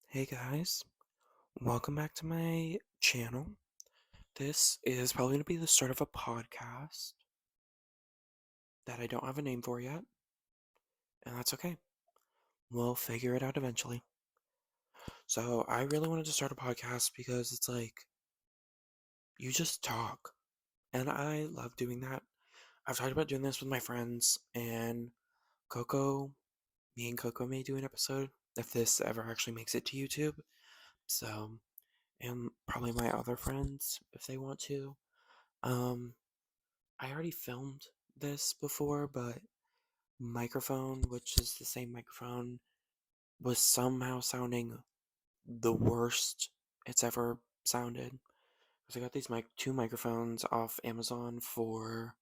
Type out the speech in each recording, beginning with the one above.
Hey guys, welcome back to my channel. This is probably going to be the start of a podcast that I don't have a name for yet, and that's okay. We'll figure it out eventually. So, I really wanted to start a podcast because it's like you just talk, and I love doing that. I've talked about doing this with my friends, and Coco, me and Coco may do an episode if this ever actually makes it to YouTube. So, and probably my other friends if they want to. Um, I already filmed this before, but microphone, which is the same microphone, was somehow sounding the worst it's ever sounded. Because I got these two microphones off Amazon for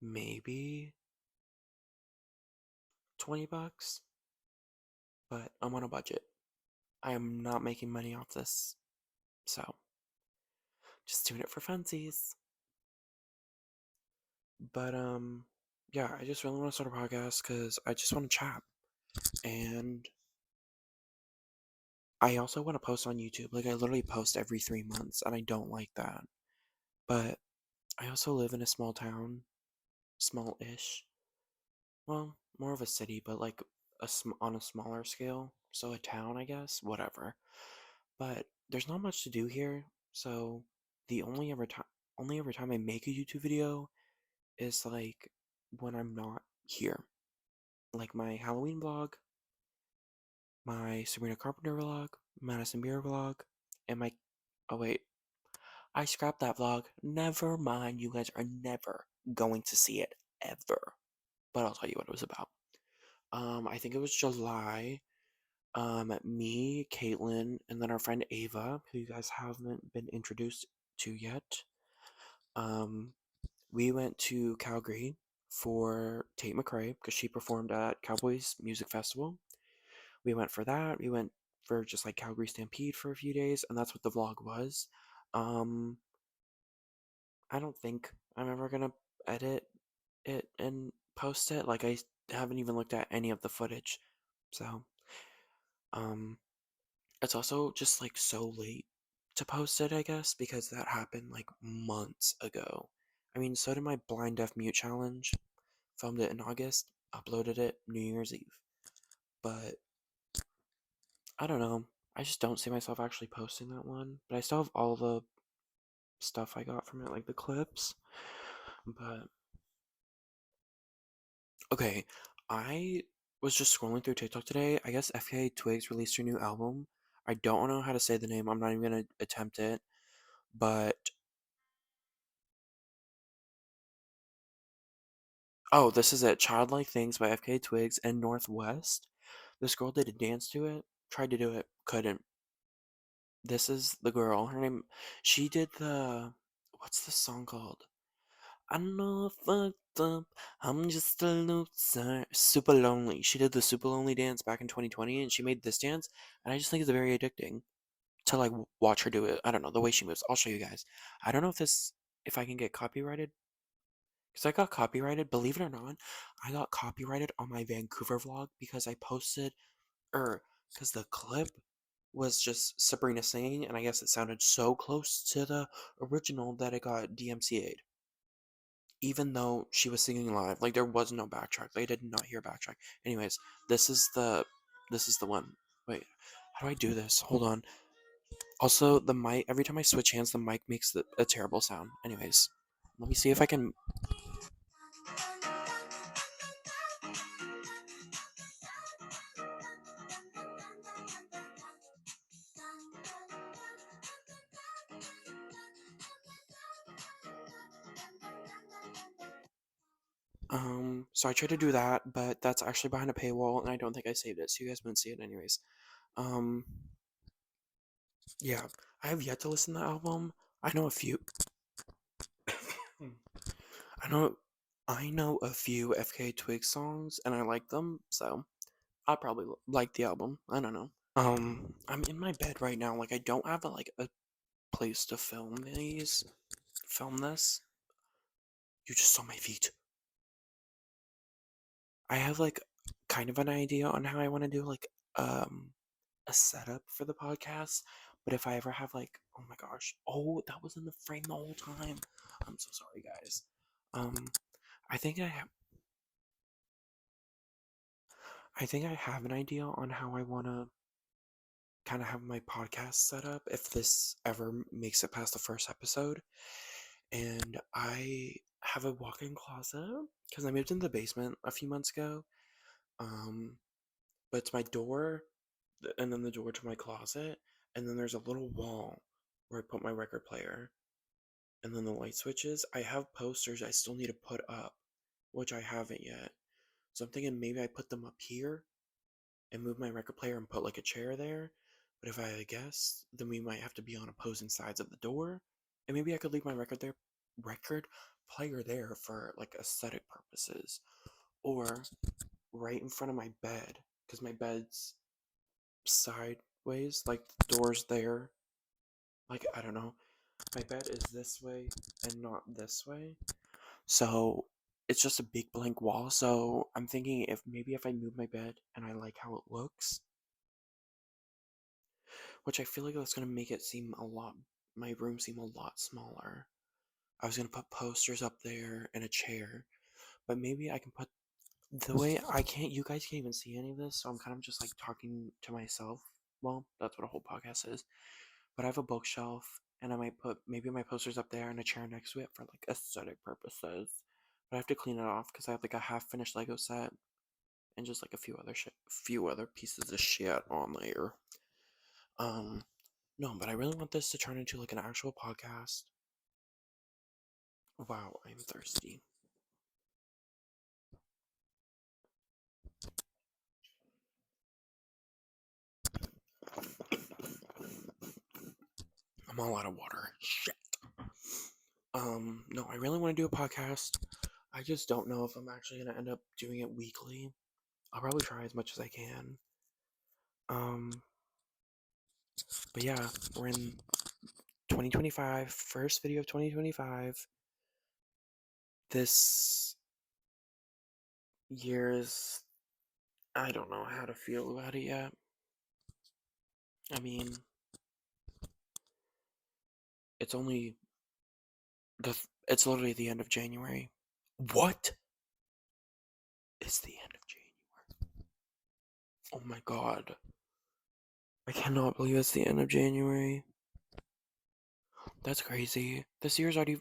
maybe 20 bucks, but I'm on a budget. I am not making money off this, so just doing it for funsies. But yeah, I just really want to start a podcast because I just want to chat. And I also want to post on YouTube. Like, I literally post every 3 months, and I don't like that. But I also live in a small town, small ish. Well, more of a city, but like on a smaller scale. So, a town, I guess. Whatever. But there's not much to do here. So, the only ever time I make a YouTube video is like when I'm not here. Like my Halloween vlog, my Sabrina Carpenter vlog, Madison Beer vlog, and my. Oh, wait. I scrapped that vlog. Never mind, you guys are never going to see it ever. But I'll tell you what it was about. I think it was July. Me, Caitlin, and then our friend Ava, who you guys haven't been introduced to yet. Um, we went to Calgary for Tate McRae because she performed at Cowboys Music Festival. We went for that. We went for just like Calgary Stampede for a few days, and that's what the vlog was. Um, I don't think I'm ever gonna edit it and post it. Like I haven't even looked at any of the footage. So, um it's also just like so late to post it, I guess, because that happened like months ago. I mean, so did my blind deaf mute challenge. Filmed it in August, uploaded it New Year's Eve. But I don't know. I just don't see myself actually posting that one. But I still have all the stuff I got from it, like the clips. But okay, I was just scrolling through TikTok today. I guess FKA Twigs released her new album. I don't know how to say the name. I'm not even gonna attempt it. But oh, this is it. Childlike Things by FKA Twigs and Northwest. This girl did a dance to it. Tried to do it. Couldn't. This is the girl. Her name. She did the. What's the song called? I know I fucked up. I'm just a loser. Super Lonely. She did the Super Lonely dance back in 2020, and she made this dance, and I just think it's very addicting to like watch her do it. I don't know the way she moves. I'll show you guys. I don't know if I can get copyrighted because I got copyrighted. Believe it or not, I got copyrighted on my Vancouver vlog because I posted because the clip was just Sabrina singing, and I guess it sounded so close to the original that it got DMCA'd. Even though she was singing live, like there was no backtrack. They did not hear backtrack. Anyways, this is the one. Wait, how do I do this? Hold on. Also, the mic. Every time I switch hands, the mic makes a terrible sound. Anyways, let me see if I can. So I tried to do that, but that's actually behind a paywall, and I don't think I saved it, so you guys wouldn't see it anyways. Um, yeah, I have yet to listen to the album. I know a few. I know, I know a few FK Twigs songs, and I like them, so I probably like the album. I don't know. I'm in my bed right now. Like I don't have a place to film this. You just saw my feet. I have like kind of an idea on how I want to do um a setup for the podcast. But if I ever have like, oh my gosh, oh, that was in the frame the whole time. I'm so sorry, guys. Um, I think I have an idea on how I want to kind of have my podcast set up if this ever makes it past the first episode. And I have a walk-in closet because I moved into the basement a few months ago. Um, but it's my door and then the door to my closet, and then there's a little wall where I put my record player, and then the light switches. I have posters I still need to put up, which I haven't yet. So I'm thinking maybe I put them up here and move my record player and put like a chair there. But if I had to guess, then we might have to be on opposing sides of the door. And maybe I could leave my record player there for like aesthetic purposes. Or right in front of my bed. Because my bed's sideways, like the door's there. Like, I don't know. My bed is this way and not this way. So it's just a big blank wall. So I'm thinking if I move my bed and I like how it looks, which I feel like that's gonna make it seem my room seem a lot smaller. I was gonna put posters up there and a chair, but maybe I can put the way I can't. You guys can't even see any of this, so I'm kind of just like talking to myself. Well, that's what a whole podcast is. But I have a bookshelf, and I might put maybe my posters up there and a chair next to it for like aesthetic purposes. But I have to clean it off because I have like a half finished Lego set and just like few other pieces of shit on there. Um, no, but I really want this to turn into like an actual podcast. Wow, I'm thirsty. I'm all out of water. Shit. No, I really want to do a podcast. I just don't know if I'm actually gonna end up doing it weekly. I'll probably try as much as I can. Um, but yeah, we're in 2025, first video of 2025. This year's, I don't know how to feel about it yet. I mean, it's only it's literally the end of January. What is the end of January? Oh my god. I cannot believe it's the end of January. That's crazy. This year's already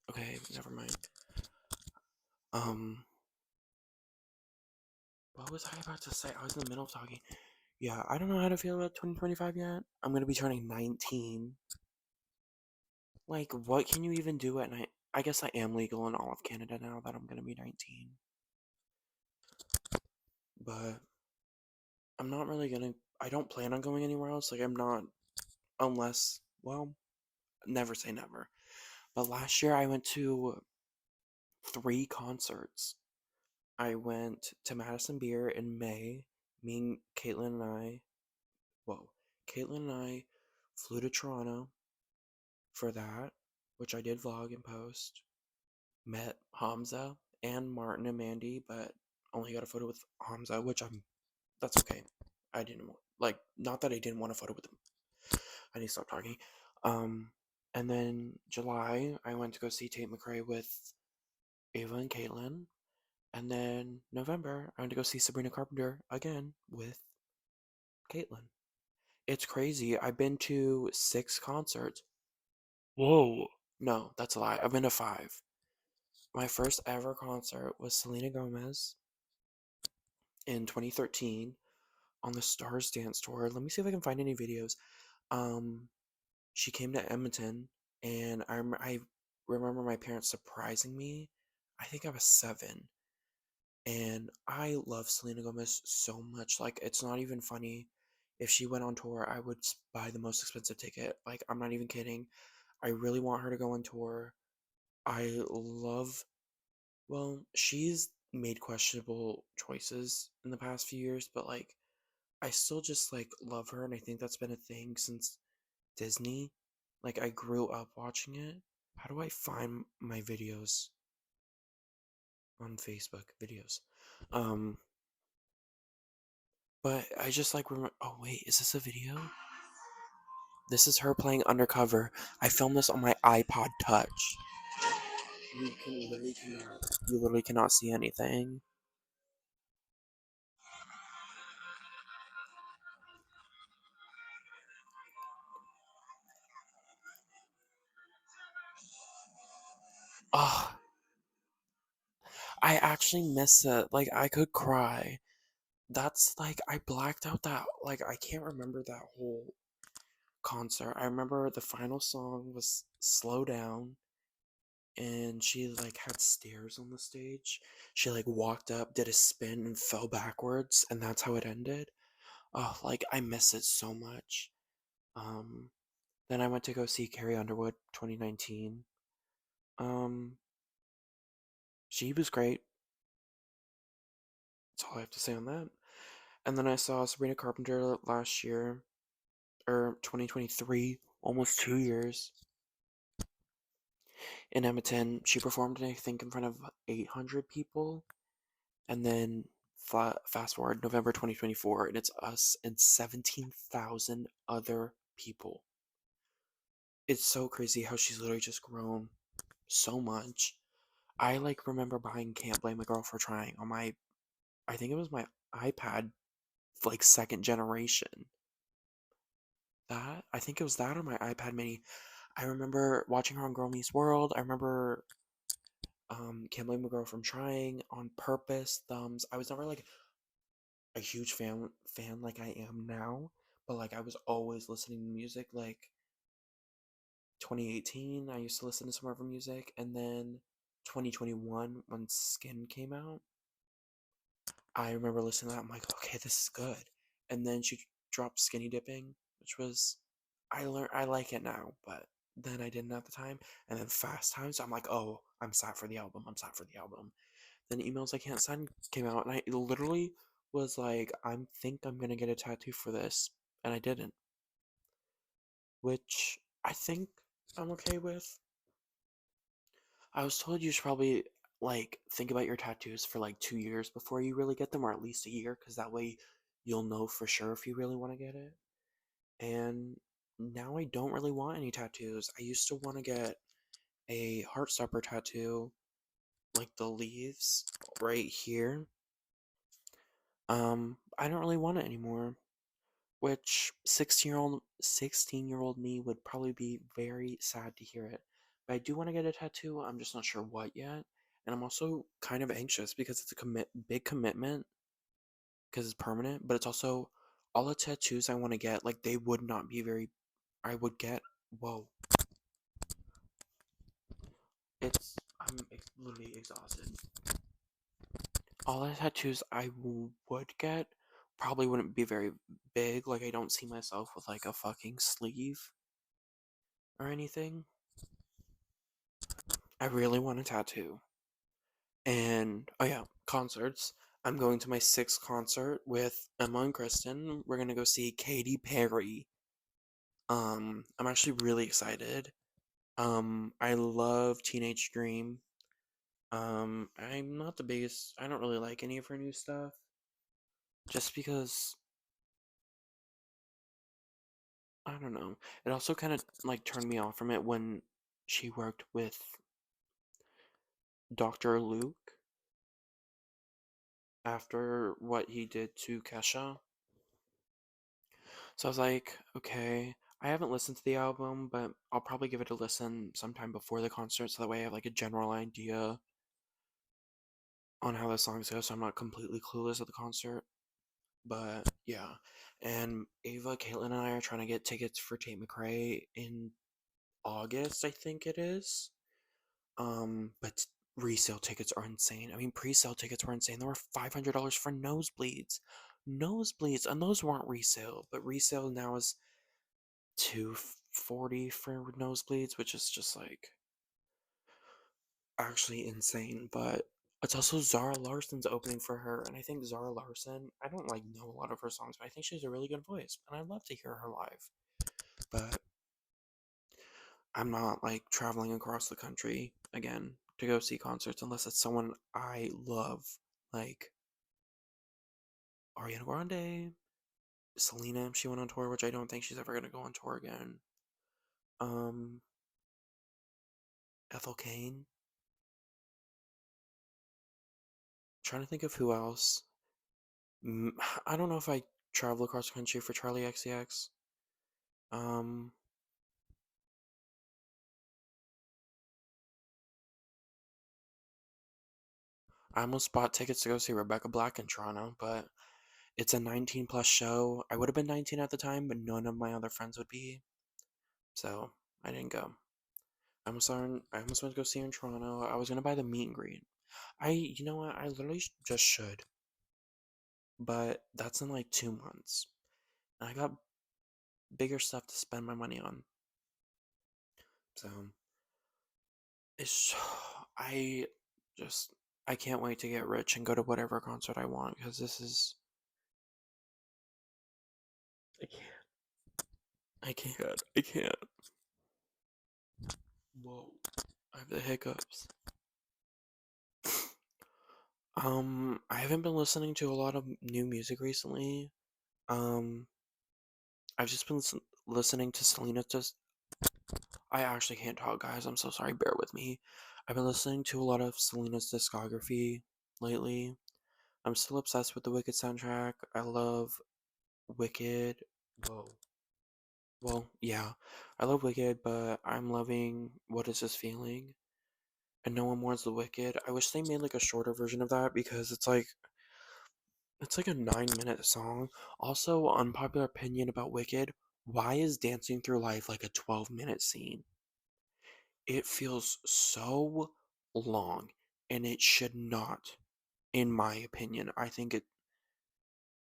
okay, never mind. Um what was I about to say? I was in the middle of talking. Yeah, I don't know how to feel about 2025 yet. I'm gonna be turning 19. Like, what can you even do at night? I guess I am legal in all of Canada now that I'm gonna be 19. But I'm not really gonna. I don't plan on going anywhere else. Like, I'm not. Unless, well, never say never. But last year I went to 3 concerts. I went to Madison Beer in May. Me and Caitlin and I. Whoa. Caitlin and I flew to Toronto for that, which I did vlog and post. Met Hamza and Martin and Mandy, but only got a photo with Hamza, which that's okay. I didn't want, like, not that I didn't want a photo with him. I need to stop talking. Um, and then July, I went to go see Tate McRae with Ava and Caitlin. And then November, I went to go see Sabrina Carpenter again with Caitlin. It's crazy. I've been to 6 concerts. Whoa. No, that's a lie. I've been to 5. My first ever concert was Selena Gomez in 2013 on the Stars Dance Tour. Let me see if I can find any videos. Um, she came to Edmonton, and I remember my parents surprising me. I think I was 7, and I love Selena Gomez so much. Like, it's not even funny. If she went on tour, I would buy the most expensive ticket. Like, I'm not even kidding. I really want her to go on tour. I love, well, she's made questionable choices in the past few years, but like, I still just like love her, and I think that's been a thing since Disney. Like, I grew up watching it. How do I find my videos on Facebook? Videos. Um, But I just like remember. Oh wait, is this a video? This is her playing Undercover. I filmed this on my iPod Touch. You literally cannot see anything. Oh, I actually miss it. Like I could cry. That's like I blacked out that like I can't remember that whole concert. I remember the final song was Slow Down and she like had stairs on the stage. She like walked up, did a spin and fell backwards and that's how it ended. Oh, like I miss it so much. Um then I went to go see Carrie Underwood 2019. Um she was great. That's all I have to say on that. And then I saw Sabrina Carpenter last year or 2023, almost 2 years in Edmonton. She performed, I think, in front of 800 people. And then fast forward November 2024, and it's us and 17,000 other people. It's so crazy how she's literally just grown so much. I like remember buying Can't Blame a Girl for Trying on my, I think it was my iPad, like second generation. That, I think it was that or my iPad mini. I remember watching her on Girl Meets World. I remember Can't Blame a Girl from Trying, On Purpose, Thumbs. I was never like a huge fan like I am now, but like I was always listening to music. Like 2018, I used to listen to some of her music, and then 2021 when Skin came out, I remember listening to that. I'm like, okay, this is good. And then she dropped Skinny Dipping, which was I like it now, but then I didn't at the time. And then Fast Times, I'm like, oh, I'm sad for the album. I'm sad for the album. Then Emails I Can't Send came out, and I literally was like, I think I'm gonna get a tattoo for this, and I didn't, which I think I'm okay with. I was told you should probably like think about your tattoos for like 2 years before you really get them, or at least a year, because that way you'll know for sure if you really want to get it. And now I don't really want any tattoos. I used to want to get a Heartstopper tattoo, like the leaves right here. I don't really want it anymore, which 16-year old me would probably be very sad to hear it. But I do want to get a tattoo. I'm just not sure what yet. And I'm also kind of anxious because it's a big commitment because it's permanent, but it's also all the tattoos I want to get, like they would not be very I would get whoa. Literally exhausted. All the tattoos would get probably wouldn't be very big. Like I don't see myself with like a fucking sleeve or anything. I really want a tattoo. And oh yeah, concerts. I'm going to my sixth concert with Emma and Kristen. We're gonna go see Katy Perry. I'm actually really excited. I love Teenage Dream. I'm not the biggest. I don't really like any of her new stuff, just because I don't know. It also kind of like turned me off from it when she worked with Dr. Luke after what he did to Kesha. So I was like, okay, I haven't listened to the album, but I'll probably give it a listen sometime before the concert so that way I have like a general idea on how the songs go so I'm not completely clueless at the concert. But yeah. And Ava, Caitlin, and I are trying to get tickets for Tate McRae in August, I think it is. But resale tickets are insane. I mean, pre-sale tickets were insane. They were $500 for nosebleeds. Nosebleeds, and those weren't resale, but resale now is 240 for nosebleeds, which is just like actually insane. But it's also Zara Larson's opening for her, and I think Zara Larson, I don't like know a lot of her songs, but I think she has a really good voice, and I'd love to hear her live. But I'm not like traveling across the country again to go see concerts unless it's someone I love. Like Ariana Grande, Selena, she went on tour, which I don't think she's ever gonna go on tour again. Um, Ethel Cain. Trying to think of who else. Mm, I don't know if I travel across the country for Charlie XCX. Um, I almost bought tickets to go see Rebecca Black in Toronto, but it's a 19 plus show. I would have been 19 at the time, but none of my other friends would be, so I didn't go. I almost went to go see her in Toronto. I was gonna buy the meet and greet. You know what? I literally just should, but that's in like 2 months. And I got bigger stuff to spend my money on. So it's I just I can't wait to get rich and go to whatever concert I want because this is I can't I can't. Whoa, I have the hiccups. I haven't been listening to a lot of new music recently. Um, I've just been listening to Selena. Just I actually can't talk, guys. I'm so sorry. Bear with me. I've been listening to a lot of Selena's discography lately. I'm still obsessed with the Wicked soundtrack. I love Wicked. Whoa. Well, yeah, I love Wicked, but I'm loving What Is This Feeling? And No One Mourns the Wicked. I wish they made like a shorter version of that because it's like a 9-minute song. Also, unpopular opinion about Wicked, why is Dancing Through Life like a 12-minute scene? It feels so long and it should not, in my opinion. I think it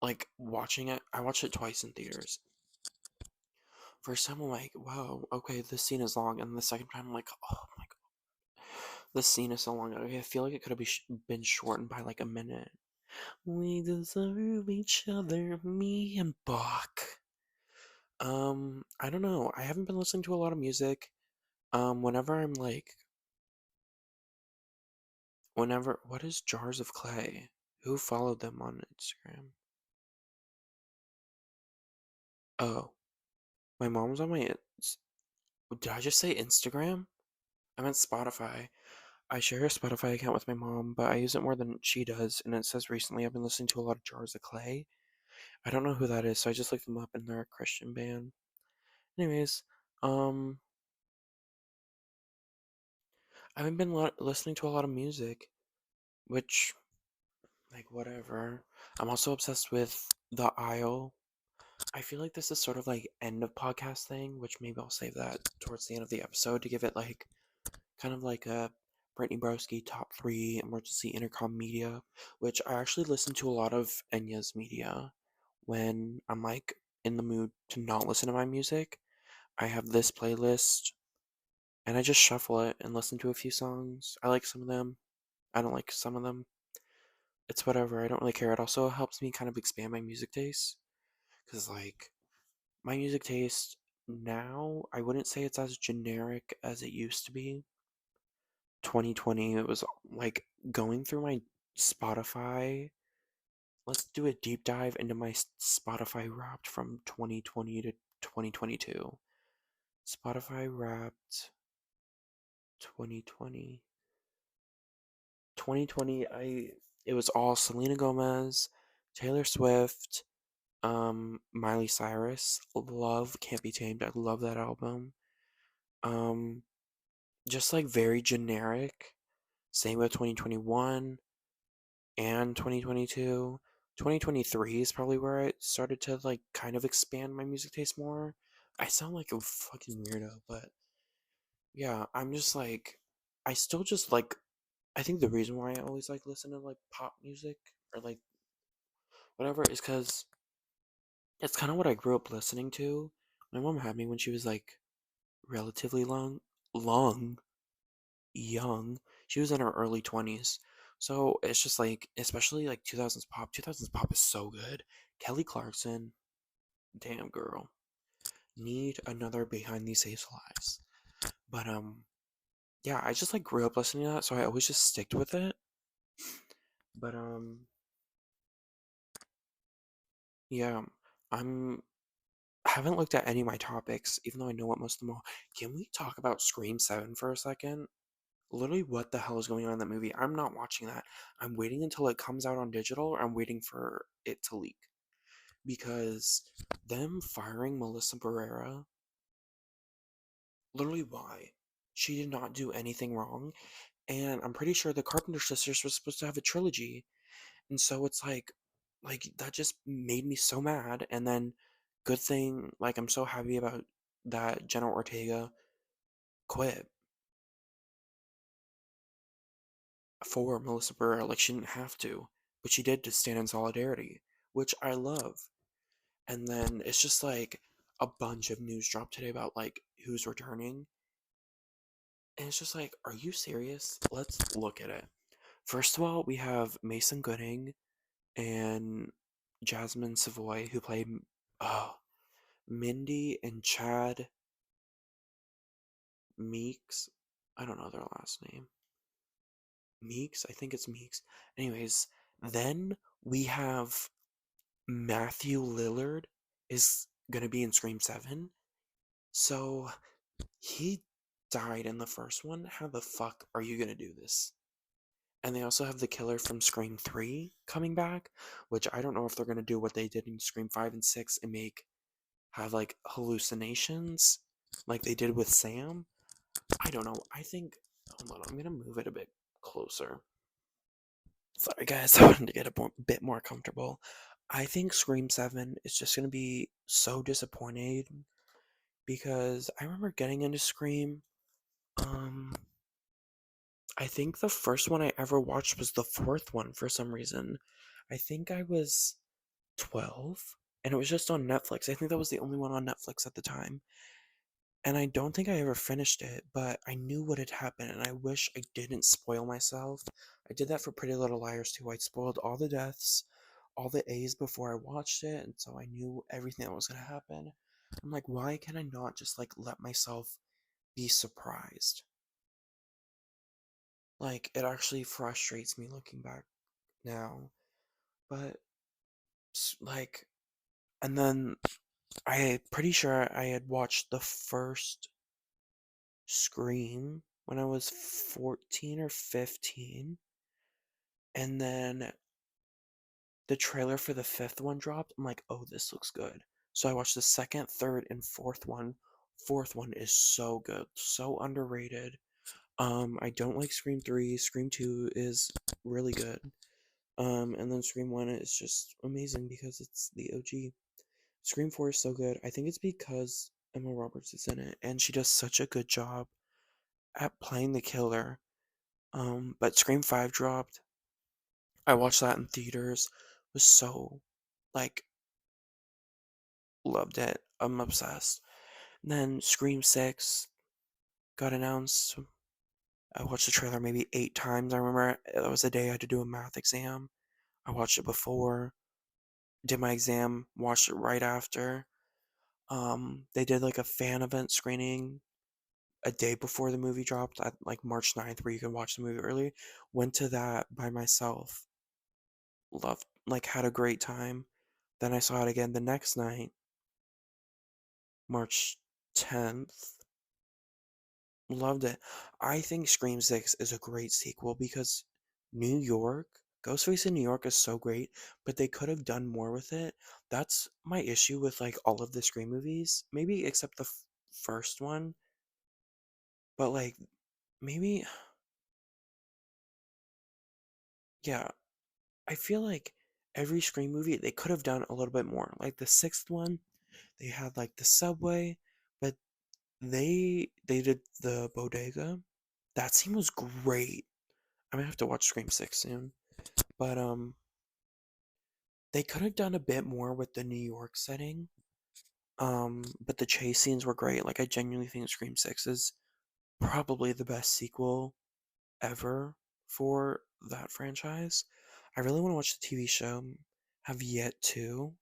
like watching it, I watched it twice in theaters. First time I'm like, wow, okay, this scene is long, and the second time I'm like, oh my god, this scene is so long. Okay, I feel like it could have been shortened by like a minute. We deserve each other, me and Bach. I don't know. I haven't been listening to a lot of music. Whenever I'm like, what is Jars of Clay? Who followed them on Instagram? Oh, my mom's on my. Did I just say Instagram? I meant Spotify. I share a Spotify account with my mom, but I use it more than she does, and it says recently I've been listening to a lot of Jars of Clay. I don't know who that is, so I just looked them up and they're a Christian band. Anyways, um, I haven't been listening to a lot of music, which, like, whatever. I'm also obsessed with The Isle. I feel like this is sort of like end of podcast thing, which maybe I'll save that towards the end of the episode to give it like kind of like a Brittany Browski top three emergency intercom media, which I actually listen to a lot of Enya's media when I'm like in the mood to not listen to my music. I have this playlist and I just shuffle it and listen to a few songs. I like some of them. I don't like some of them. It's whatever. I don't really care. It also helps me kind of expand my music taste because like my music taste now, I wouldn't say it's as generic as it used to be. 2020, it was like going through my Spotify. Let's do a deep dive into my Spotify Wrapped from 2020 to 2022. Spotify Wrapped 2020. 2020, it was all Selena Gomez, Taylor Swift, Miley Cyrus. Love Can't Be Tamed. I love that album. Um, just like very generic. Same with 2021 and 2022. 2023 is probably where I started to like kind of expand my music taste more. I sound like a fucking weirdo, but yeah, I'm just like I still just like I think the reason why I always like listen to like pop music or like whatever is because it's kind of what I grew up listening to. My mom had me when she was like relatively long, young. She was in her early 20s. So it's just like, especially like 2000s pop. 2000s pop is so good. Kelly Clarkson, damn girl. Need another Behind These Hazel Eyes. But yeah, I just like grew up listening to that, so I always just sticked with it. But Yeah, I'm haven't looked at any of my topics, even though I know what most of them are. Can we talk about Scream 7 for a second? Literally, what the hell is going on in that movie? I'm not watching that. I'm waiting until it comes out on digital, or I'm waiting for it to leak. Because them firing Melissa Barrera, literally, why? She did not do anything wrong. And I'm pretty sure the Carpenter sisters were supposed to have a trilogy. And so it's like that just made me so mad. And then, good thing, like, I'm so happy about that Jenna Ortega quit for Melissa Barrera. Like, she didn't have to, but she did to stand in solidarity, which I love. And then it's just like a bunch of news dropped today about like who's returning. And it's just like, are you serious? Let's look at it. First of all, we have Mason Gooding and Jasmine Savoy who play uh, Mindy and Chad Meeks. I don't know their last name. Meeks? I think it's Meeks. Anyways, then we have Matthew Lillard is gonna be in Scream 7. So he died in the first one. How the fuck are you gonna do this? And they also have the killer from Scream 3 coming back, which I don't know if they're gonna do what they did in Scream 5 and 6 and have like hallucinations like they did with Sam. I don't know. I think, hold on, I'm gonna move it a bit closer. Sorry guys, I wanted to get bit more comfortable. I think Scream 7 is just gonna be so disappointed because I remember getting into Scream. Um, I think the first one I ever watched was the fourth one for some reason. I think I was 12 and it was just on Netflix. I think that was the only one on Netflix at the time. And I don't think I ever finished it, but I knew what had happened and I wish I didn't spoil myself. I did that for Pretty Little Liars too. I spoiled all the deaths, all the A's before I watched it, and so I knew everything that was going to happen. I'm like, why can I not just like let myself be surprised? Like, it actually frustrates me looking back now. But, like, and then I pretty sure I had watched the first Scream when I was 14 or 15. And then the trailer for the fifth one dropped. I'm like, oh, this looks good. So I watched the second, third, and fourth one. Fourth one is so good, so underrated. I don't like Scream 3. Scream 2 is really good. And then Scream 1 is just amazing because it's the OG. Scream 4 is so good. I think it's because Emma Roberts is in it and she does such a good job at playing the killer. But Scream 5 dropped. I watched that in theaters. Was so like loved it. I'm obsessed. And then Scream 6 got announced. I watched the trailer maybe 8 times. I remember that was the day I had to do a math exam. I watched it before, did my exam, watched it right after. They did like a fan event screening a day before the movie dropped at like March 9th where you can watch the movie early. Went to that by myself. Loved, like, had a great time. Then I saw it again the next night, March 10th. Loved it. I think Scream 6 is a great sequel because New York, Ghostface in New York is so great, but they could have done more with it. That's my issue with like all of the Scream movies, maybe except the first one, but like maybe, yeah, I feel like every Scream movie they could have done a little bit more. Like the sixth one, they had like the subway, but they did the bodega. That scene was great. I'm gonna have to watch Scream 6 soon. But they could have done a bit more with the New York setting. But the chase scenes were great. Like I genuinely think Scream 6 is probably the best sequel ever for that franchise. I really want to watch the TV show. Have yet to.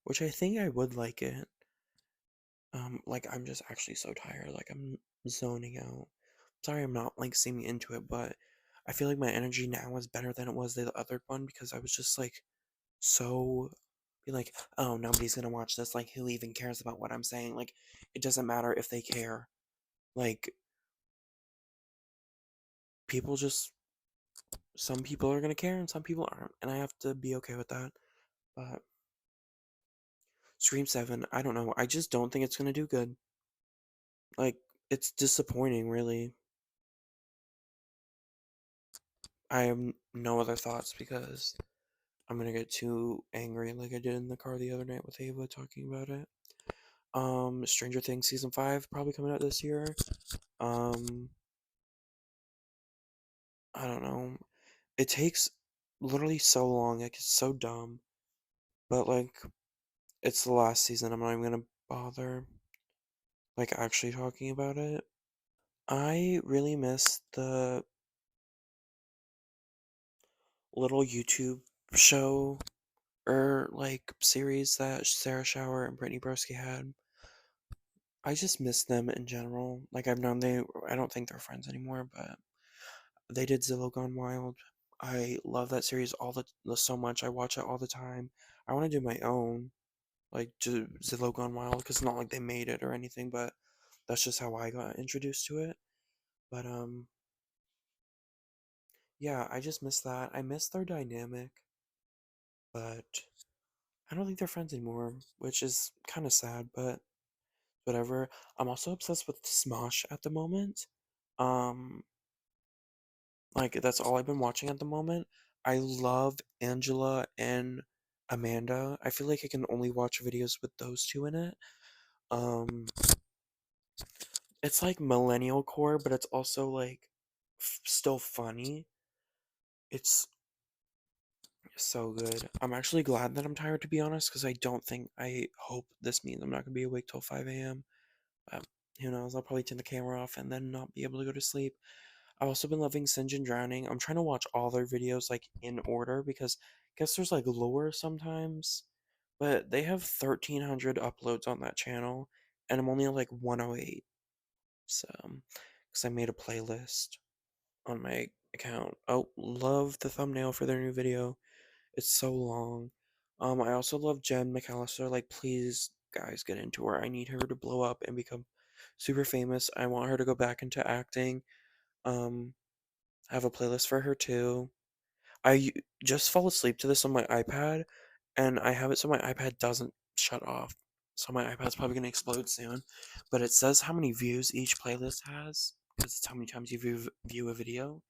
Which I think I would like it. Like I'm just actually so tired. Like I'm zoning out. Sorry I'm not like seeming into it, but I feel like my energy now is better than it was the other one because I was just like so be like, oh, nobody's gonna watch this. Like, who even cares about what I'm saying? Like, it doesn't matter if they care. Like, people just, some people are gonna care and some people aren't. And I have to be okay with that. But Scream 7, I don't know. I just don't think it's gonna do good. Like, it's disappointing, really. I have no other thoughts because I'm gonna get too angry like I did in the car the other night with Ava talking about it. Stranger Things season 5 probably coming out this year. Um, I don't know. It takes literally so long. Like it's so dumb. But like it's the last season. I'm not even gonna bother like actually talking about it. I really miss the little YouTube show or like series that Sarah Shower and Brittany Broski had. I just miss them in general. Like I've known I don't think they're friends anymore, but they did Zillow Gone Wild. I love that series so much. I watch it all the time. I want to do my own, like Zillow Gone Wild, because it's not like they made it or anything, but that's just how I got introduced to it. But yeah, I just miss that. I miss their dynamic, but I don't think they're friends anymore, which is kind of sad, but whatever. I'm also obsessed with Smosh at the moment. Um, like that's all I've been watching at the moment. I love Angela and Amanda. I feel like I can only watch videos with those two in it. Um, it's like millennial core, but it's also like still funny. It's so good. I'm actually glad that I'm tired, to be honest, because I hope this means I'm not gonna be awake till 5 a.m. Who knows? I'll probably turn the camera off and then not be able to go to sleep. I've also been loving Sinjin Drowning. I'm trying to watch all their videos like in order because I guess there's like lore sometimes, but they have 1,300 uploads on that channel, and I'm only at like 108. So, because I made a playlist on my account. Oh, love the thumbnail for their new video. It's so long. I also love Jen McAllister. Like, please, guys, get into her. I need her to blow up and become super famous. I want her to go back into acting. Um, I have a playlist for her too. Just fall asleep to this on my iPad, and I have it so my iPad doesn't shut off. So my iPad's probably gonna explode soon. But it says how many views each playlist has, because it's how many times you view a video.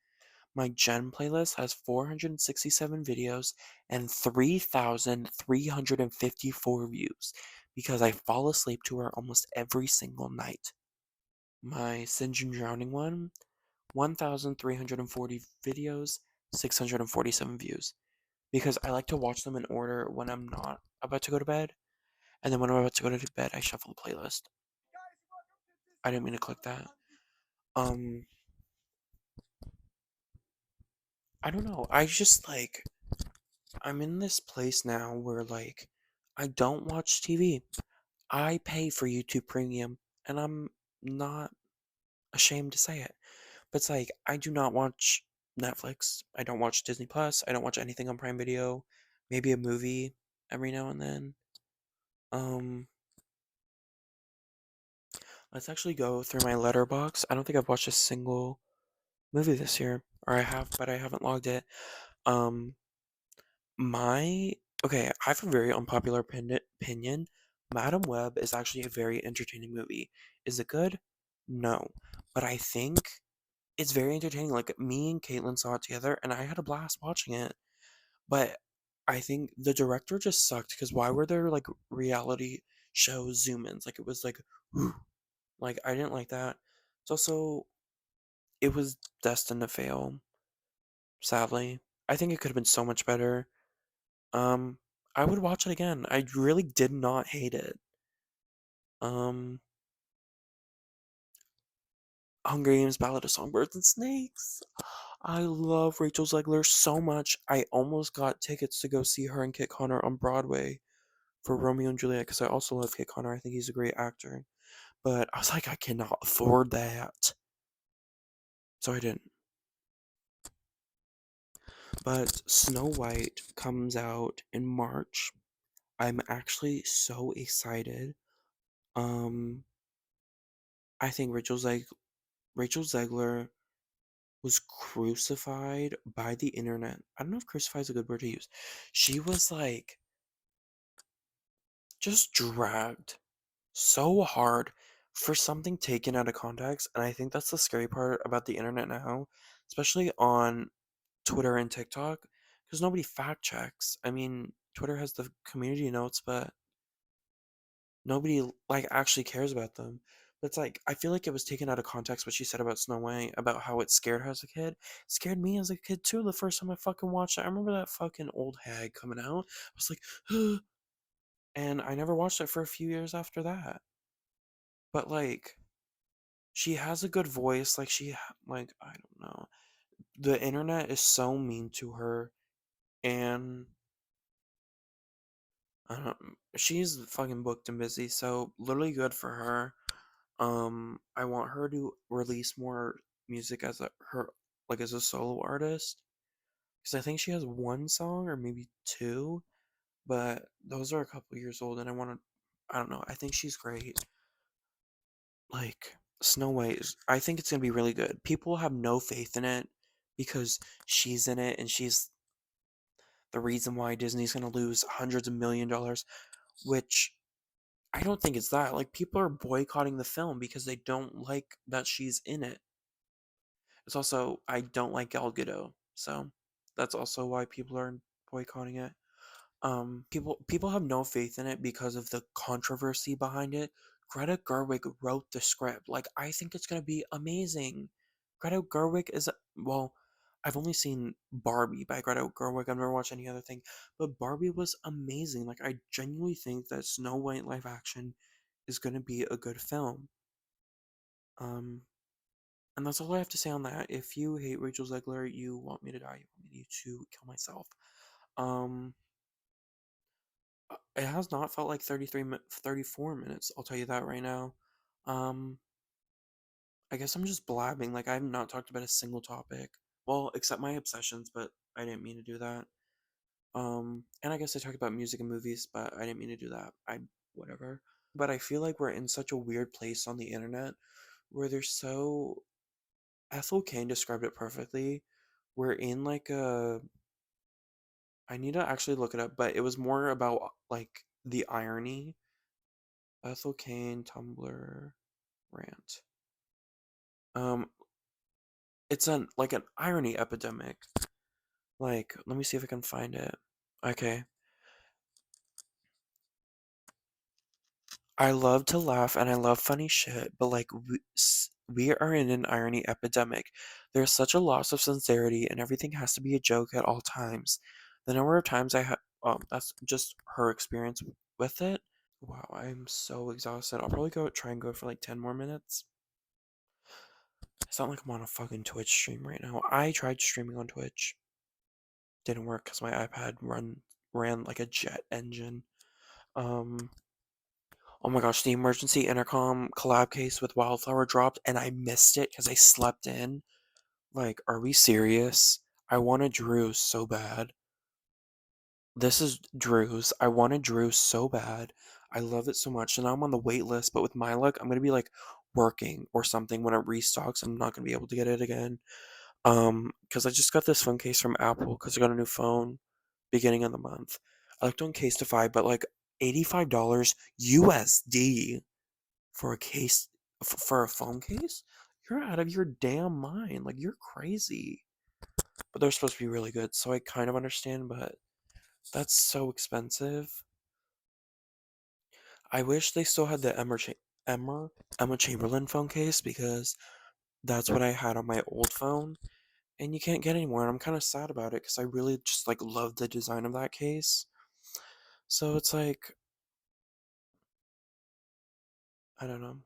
My Gen playlist has 467 videos and 3,354 views because I fall asleep to her almost every single night. My Sinjin Drowning one, 1,340 videos, 647 views. Because I like to watch them in order when I'm not about to go to bed. And then when I'm about to go to bed, I shuffle the playlist. I didn't mean to click that. Um, I don't know. I'm in this place now where, like, I don't watch TV. I pay for YouTube Premium, and I'm not ashamed to say it. But it's like, I do not watch Netflix. I don't watch Disney Plus. I don't watch anything on Prime Video. Maybe a movie every now and then. Um, let's actually go through my letterbox. I don't think I've watched a single movie this year, or I have, but I haven't logged it. Um, my okay, I have a very unpopular opinion. Madam Web is actually a very entertaining movie. Is it good? No, but I think it's very entertaining. Like me and Caitlin saw it together, and I had a blast watching it. But I think the director just sucked because why were there like reality show zoom-ins? Like it was like, like I didn't like that. It's also it was destined to fail. Sadly, I think it could have been so much better. Um, I would watch it again. I really did not hate it. Um, Hunger Games: Ballad of Songbirds and Snakes. I love Rachel Zegler so much. I almost got tickets to go see her and Kit Connor on Broadway for Romeo and Juliet because I also love Kit Connor. I think he's a great actor. But I was like, I cannot afford that. So I didn't. But Snow White comes out in March. I'm actually so excited. Um, I think Rachel Zegler was crucified by the internet. I don't know if crucify is a good word to use. She was like just dragged so hard for something taken out of context. And I think that's the scary part about the internet now, especially on Twitter and TikTok, because nobody fact checks. I mean, Twitter has the community notes, but nobody like actually cares about them. But it's like I feel like it was taken out of context what she said about Snow White, about how it scared her as a kid. It scared me as a kid too. The first time I fucking watched it, I remember that fucking old hag coming out. I was like, and I never watched it for a few years after that. But like, she has a good voice. Like I don't know. The internet is so mean to her, and she's fucking booked and busy. So literally good for her. I want her to release more music as a solo artist because I think she has one song or maybe two, but those are a couple years old, and I don't know. I think she's great. Like Snow White, I think it's gonna be really good. People have no faith in it because she's in it, and she's the reason why Disney's gonna lose hundreds of $1 million, which I don't think it's that. Like people are boycotting the film because they don't like that she's in it. It's also I don't like Gal Gadot, so that's also why people are boycotting it. People have no faith in it because of the controversy behind it. Greta Gerwig wrote the script. Like I think it's gonna be amazing. Greta Gerwig is well, I've only seen Barbie by Greta Gerwig. I've never watched any other thing, but Barbie was amazing. Like I genuinely think that Snow White live action is gonna be a good film. Um, and that's all I have to say on that. If you hate Rachel Zegler, you want me to die, you want me to kill myself. Um, it has not felt like 34 minutes, I'll tell you that right now. Um, I guess I'm just blabbing, like I've not talked about a single topic. Well, except my obsessions, but I didn't mean to do that. And I guess I talked about music and movies, but I didn't mean to do that. Whatever. But I feel like we're in such a weird place on the internet where there's so Ethel Kane described it perfectly. We're in like a I need to actually look it up, but it was more about like the irony. Ethel Kane Tumblr rant. Um, it's an irony epidemic. Like, let me see if I can find it. Okay. I love to laugh and I love funny shit, but like we are in an irony epidemic. There's such a loss of sincerity and everything has to be a joke at all times. The number of times I have that's just her experience with it. Wow, I'm so exhausted. I'll probably try and go for like 10 more minutes. It's not like I'm on a fucking Twitch stream right now. I tried streaming on Twitch. Didn't work because my iPad ran like a jet engine. Um, oh my gosh, the emergency intercom collab case with Wildflower dropped and I missed it because I slept in. Like, are we serious? I wanted Drew so bad. This is Drew's. I wanted Drew so bad. I love it so much. And now I'm on the wait list, but with my luck, I'm gonna be like working or something when it restocks. I'm not gonna be able to get it again. Because I just got this phone case from Apple because I got a new phone beginning of the month. I looked on Casetify, but like $85 USD for a case for a phone case? You're out of your damn mind. Like you're crazy. But they're supposed to be really good, so I kind of understand, but that's so expensive. I wish they still had the Emma Emma Chamberlain phone case because that's what I had on my old phone, and you can't get anymore. And I'm kind of sad about it because I really just like love the design of that case. So it's like I don't know.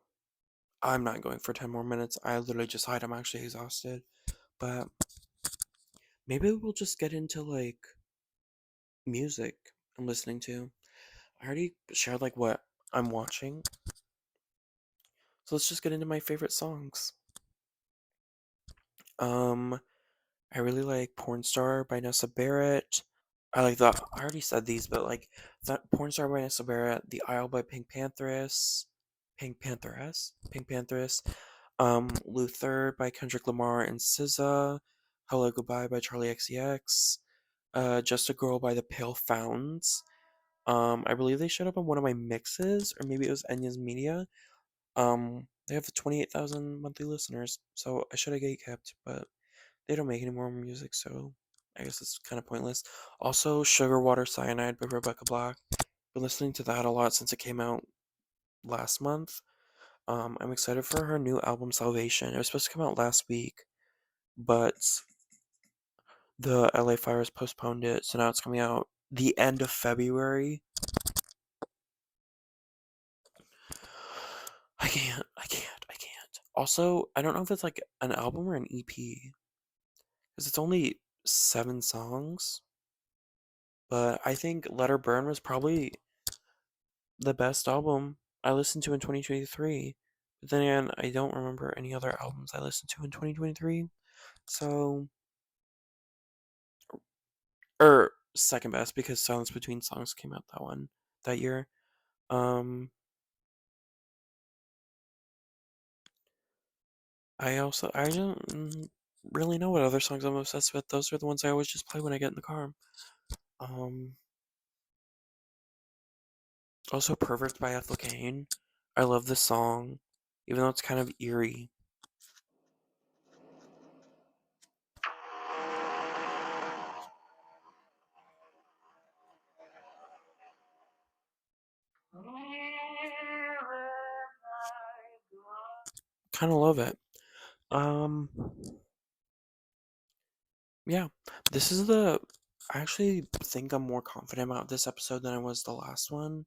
I'm not going for 10 more minutes. I literally just hide. I'm actually exhausted. But maybe we'll just get into like music I'm listening to. I already shared like what I'm watching. So let's just get into my favorite songs. Um I really like Porn Star by Nessa Barrett. I like the. I already said these, but like that Porn Star by Nessa Barrett, The Isle by Pink Pantheress, Luther by Kendrick Lamar and SZA, Hello Goodbye by Charlie XCX, Just a Girl by The Pale Founds. I believe they showed up on one of my mixes, or maybe it was Enya's Media. They have 28,000 monthly listeners, so I should have gatekept, but they don't make any more music, so I guess it's kind of pointless. Also, Sugar Water Cyanide by Rebecca Black. Been listening to that a lot since it came out last month. I'm excited for her new album Salvation. It was supposed to come out last week, but the LA fires postponed it, so now it's coming out the end of February. I can't. Also, I don't know if it's like an album or an EP, because it's only 7 songs. But I think Let Her Burn was probably the best album I listened to in 2023. But then again, I don't remember any other albums I listened to in 2023. So, or second best because Silence Between Songs came out that year. Um, I don't really know what other songs I'm obsessed with. Those are the ones I always just play when I get in the car. Um, Also Perfect by Ethel Cain. I love this song, even though it's kind of eerie. Kind of love it. Um, yeah, this is the. I actually think I'm more confident about this episode than I was the last one,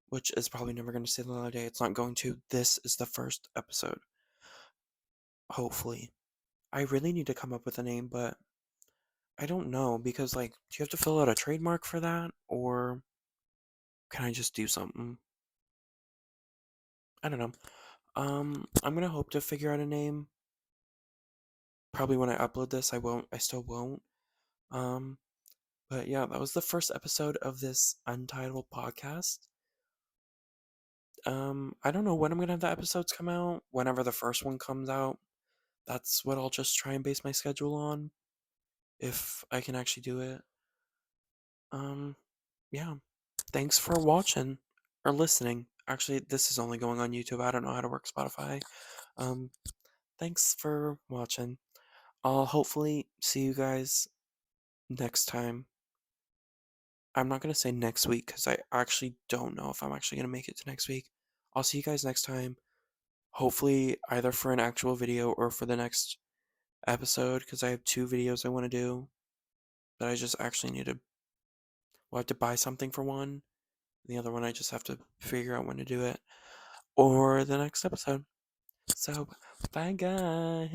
which is probably never going to say the other day. It's not going to. This is the first episode. Hopefully. I really need to come up with a name, but I don't know because, like, do you have to fill out a trademark for that, or can I just do something? I don't know. I'm gonna hope to figure out a name. Probably when I upload this, I won't. I still won't. Um, but yeah, that was the first episode of this untitled podcast. I don't know when I'm gonna have the episodes come out. Whenever the first one comes out, that's what I'll just try and base my schedule on, if I can actually do it. Um, yeah. Thanks for watching or listening. Actually, this is only going on YouTube. I don't know how to work Spotify. Um, thanks for watching. I'll hopefully see you guys next time. I'm not gonna say next week because I actually don't know if I'm actually gonna make it to next week. I'll see you guys next time. Hopefully, either for an actual video or for the next episode because I have 2 videos I want to do. But I just actually need to. Well, I have to buy something for one. The other one, I just have to figure out when to do it. Or the next episode. So, bye guys.